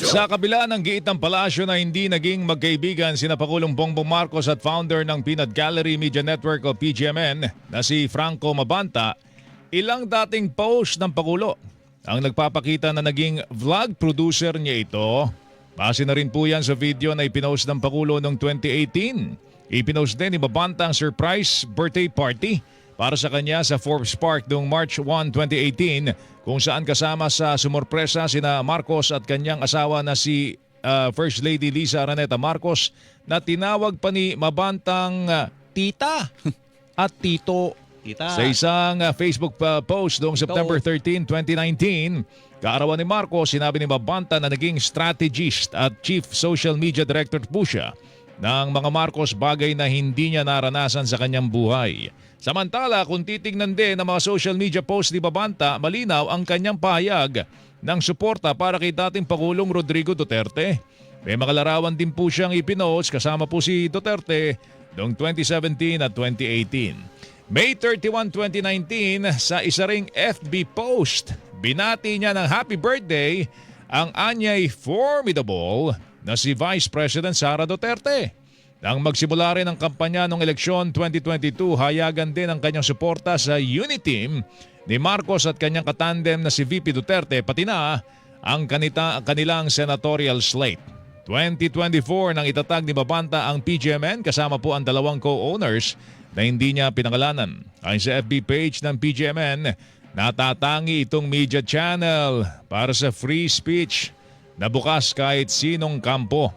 Sa kabila ng giit ng palasyo na hindi naging magkaibigan sina Pangulong Bongbong Marcos at founder ng Peanut Gallery Media Network o PGMN na si Franco Mabanta, ilang dating post ng Pangulo ang nagpapakita na naging vlog producer niya ito. Base na rin po yan sa video na ipinost ng Pangulo noong 2018. Ipinost din ni Mabanta ang surprise birthday party para sa kanya sa Forbes Park noong March 1, 2018 kung saan kasama sa sumorpresa sina Marcos at kanyang asawa na si First Lady Liza Araneta Marcos na tinawag pa ni Mabantang tita at tito. Sa isang Facebook post noong September 13, 2019, kaarawan ni Marcos, sinabi ni Mabanta na naging strategist at chief social media director po siya ng mga Marcos, bagay na hindi niya naranasan sa kanyang buhay. Samantala, kung titignan din ang mga social media post ni Mabanta, malinaw ang kanyang pahayag ng suporta para kay dating Pangulong Rodrigo Duterte. May mga larawan din po siyang ipinost kasama po si Duterte noong 2017 at 2018. May 31, 2019, sa isa ring FB post, binati niya ng happy birthday ang anyay formidable na si Vice President Sara Duterte. Nang magsimula rin ang kampanya ng eleksyon 2022, hayagan din ang kanyang suporta sa Uniteam ni Marcos at kanyang katandem na si VP Duterte, pati na ang kanilang senatorial slate. 2024 nang itatag ni Mabanta ang PGMN kasama po ang dalawang co-owners na hindi niya pinangalanan. Ayon sa FB page ng PGMN, natatangi itong media channel para sa free speech na bukas kahit sinong kampo.